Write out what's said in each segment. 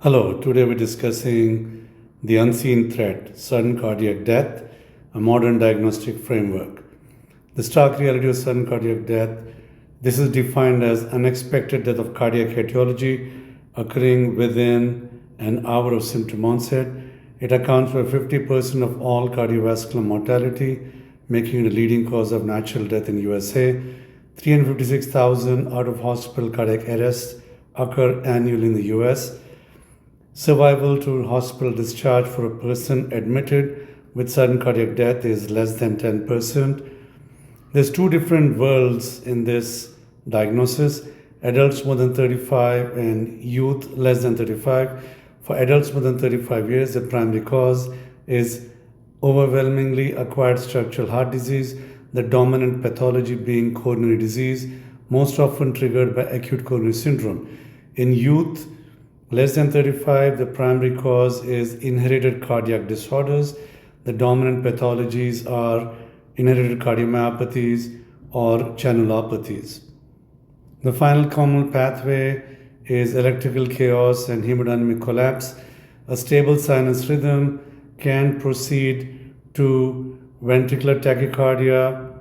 Hello, today we're discussing the unseen threat, sudden cardiac death, a modern diagnostic framework. The stark reality of sudden cardiac death. This is defined as unexpected death of cardiac etiology occurring within an hour of symptom onset. It accounts for 50% of all cardiovascular mortality, making it a leading cause of natural death in USA. 356,000 out of hospital cardiac arrests occur annually in the US. Survival to hospital discharge for a person admitted with sudden cardiac death is less than 10%. There's two different worlds in this diagnosis: adults more than 35 and youth less than 35. For adults more than 35 years, the primary cause is overwhelmingly acquired structural heart disease, the dominant pathology being coronary disease, most often triggered by acute coronary syndrome. In youth, less than 35, the primary cause is inherited cardiac disorders. The dominant pathologies are inherited cardiomyopathies or channelopathies. The final common pathway is electrical chaos and hemodynamic collapse. A stable sinus rhythm can proceed to ventricular tachycardia,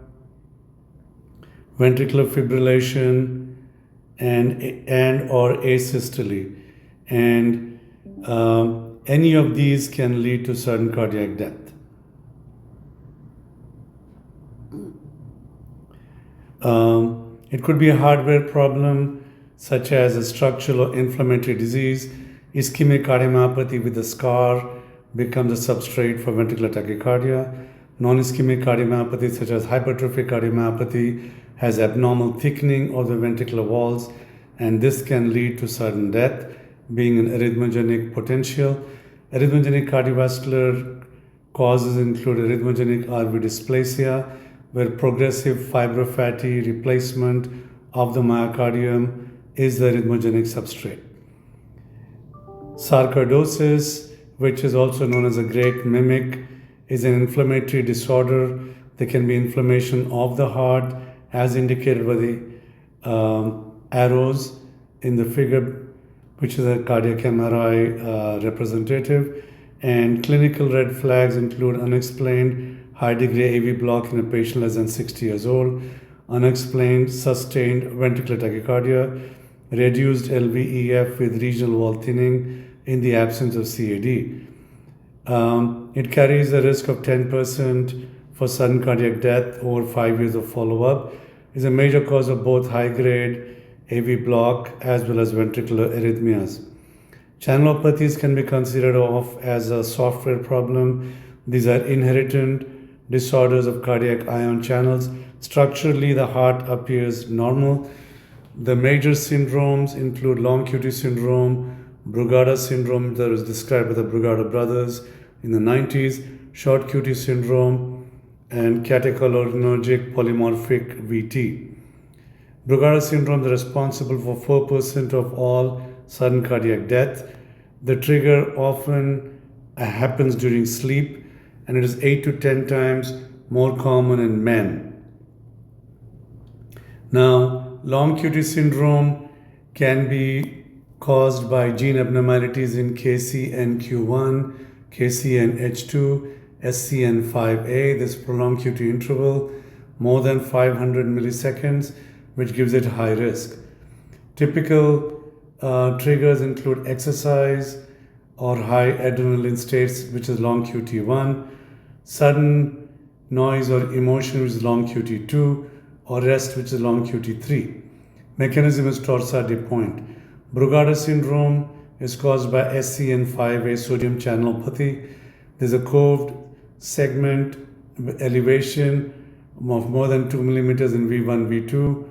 ventricular fibrillation, and or asystole, and any of these can lead to sudden cardiac death. It could be a hardware problem such as a structural or inflammatory disease. Ischemic cardiomyopathy with a scar becomes a substrate for ventricular tachycardia. Non-ischemic cardiomyopathy such as hypertrophic cardiomyopathy has abnormal thickening of the ventricular walls, and this can lead to sudden death, being an arrhythmogenic potential. Arrhythmogenic cardiovascular causes include arrhythmogenic RV dysplasia, where progressive fibrofatty replacement of the myocardium is the arrhythmogenic substrate. Sarcoidosis, which is also known as a great mimic, is an inflammatory disorder. There can be inflammation of the heart, as indicated by the arrows in the figure, which is a cardiac MRI representative. And clinical red flags include unexplained high degree AV block in a patient less than 60 years old, unexplained sustained ventricular tachycardia, reduced LVEF with regional wall thinning in the absence of CAD. It carries a risk of 10% for sudden cardiac death over 5 years of follow-up. Is a major cause of both high-grade AV block as well as ventricular arrhythmias. Channelopathies can be considered of as a software problem. These are inherited disorders of cardiac ion channels. Structurally, the heart appears normal. The major syndromes include long QT syndrome, Brugada syndrome that was described by the Brugada brothers in the 90s, short QT syndrome, and catecholinergic polymorphic VT. Brugada syndrome is responsible for 4% of all sudden cardiac death. The trigger often happens during sleep, and it is 8 to 10 times more common in men. Now, long QT syndrome can be caused by gene abnormalities in KCNQ1, KCNH2, SCN5A. This prolonged QT interval, more than 500 milliseconds, which gives it high risk. Typical triggers include exercise or high adrenaline states, which is long QT1, sudden noise or emotion, which is long QT2, or rest, which is long QT3. Mechanism is torsades point. Brugada syndrome is caused by SCN5A sodium channelopathy. There's a curved segment elevation of more than 2 millimeters in V1, V2,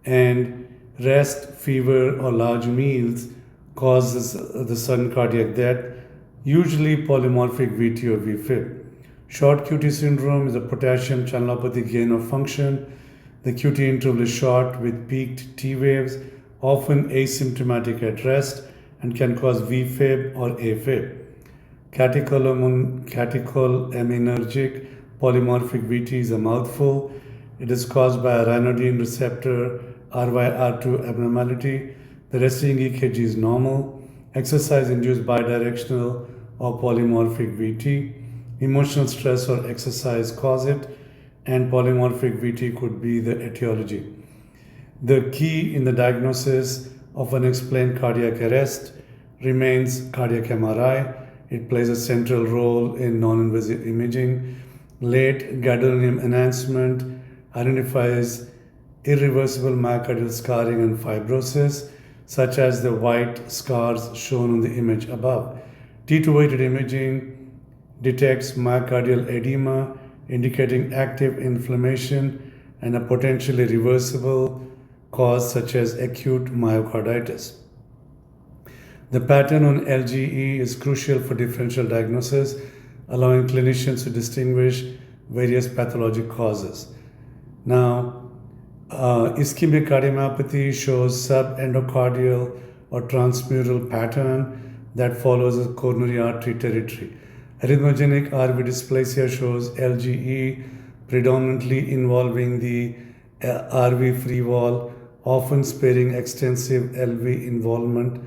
and rest, fever, or large meals causes the sudden cardiac death, usually polymorphic VT or VFib. Short QT syndrome is a potassium channelopathy gain of function. The QT interval is short with peaked T waves, often asymptomatic at rest, and can cause VFib or AFib. Catecholaminergic polymorphic VT is a mouthful. It is caused by a ryanodine receptor RYR2 abnormality. The resting EKG is normal. exercise induced bidirectional or polymorphic VT, emotional stress or exercise cause it, and polymorphic VT could be the etiology. The key in the diagnosis of unexplained cardiac arrest remains cardiac MRI. It plays a central role in non invasive imaging. Late gadolinium enhancement identifies irreversible myocardial scarring and fibrosis, such as the white scars shown on the image above. T2 weighted imaging detects myocardial edema, indicating active inflammation and a potentially reversible cause such as acute myocarditis. The pattern on LGE is crucial for differential diagnosis, allowing clinicians to distinguish various pathologic causes. Now, ischemic cardiomyopathy shows subendocardial or transmural pattern that follows a coronary artery territory. Arrhythmogenic RV dysplasia shows LGE predominantly involving the RV free wall, often sparing extensive LV involvement,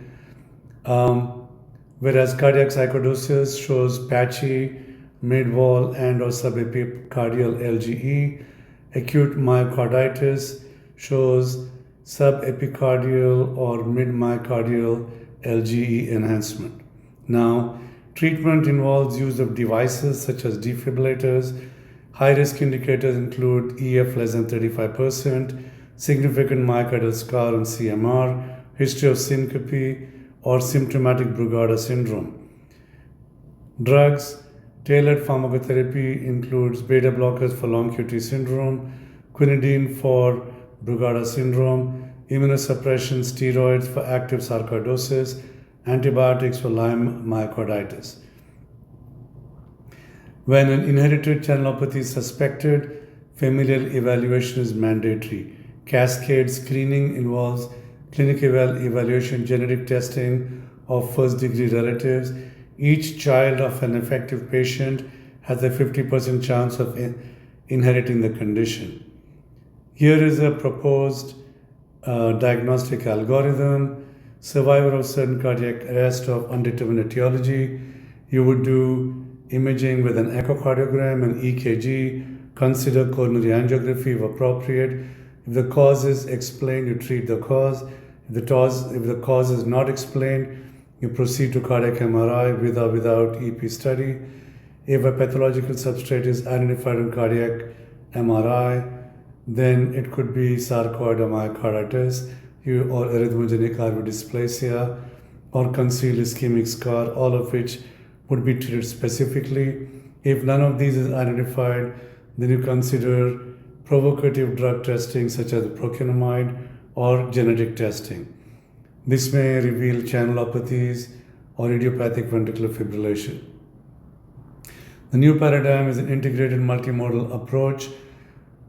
whereas cardiac psychosis shows patchy mid-wall and or subepicardial LGE. Acute myocarditis shows subepicardial or mid-myocardial LGE enhancement. Now, treatment involves use of devices such as defibrillators. High-risk indicators include EF less than 35%, significant myocardial scar on CMR, history of syncope, or symptomatic Brugada syndrome. Drugs. Tailored pharmacotherapy includes beta blockers for long QT syndrome, quinidine for Brugada syndrome, immunosuppression, steroids for active sarcoidosis, antibiotics for Lyme myocarditis. When an inherited channelopathy is suspected, familial evaluation is mandatory. Cascade screening involves clinical evaluation, genetic testing of first degree relatives. Each child of an affected patient has a 50% chance of inheriting the condition. Here is a proposed diagnostic algorithm. Survivor of sudden cardiac arrest of undetermined etiology. You would do imaging with an echocardiogram and EKG. Consider coronary angiography if appropriate. If the cause is explained, you treat the cause. If the cause is not explained, you proceed to cardiac MRI with or without EP study. If a pathological substrate is identified in cardiac MRI, then it could be sarcoid or myocarditis, or arrhythmogenic RV dysplasia, or concealed ischemic scar, all of which would be treated specifically. If none of these is identified, then you consider provocative drug testing such as procainamide or genetic testing. This may reveal channelopathies or idiopathic ventricular fibrillation. The new paradigm is an integrated multimodal approach.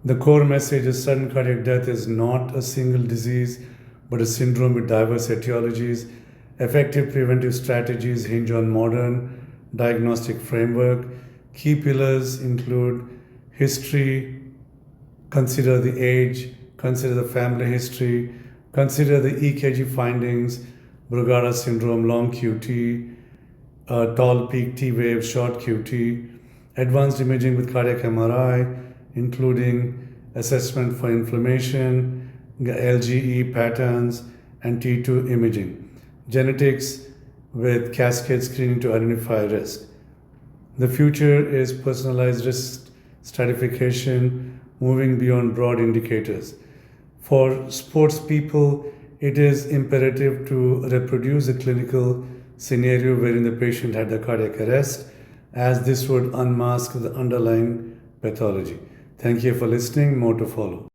The core message is sudden cardiac death is not a single disease, but a syndrome with diverse etiologies. Effective preventive strategies hinge on modern diagnostic framework. Key pillars include history, consider the age, consider the family history, consider the EKG findings, Brugada syndrome, long QT, tall peak T wave, short QT, advanced imaging with cardiac MRI, including assessment for inflammation, LGE patterns, and T2 imaging, genetics with cascade screening to identify risk. The future is personalized risk stratification, moving beyond broad indicators. For sports people, it is imperative to reproduce a clinical scenario wherein the patient had the cardiac arrest, as this would unmask the underlying pathology. Thank you for listening. More to follow.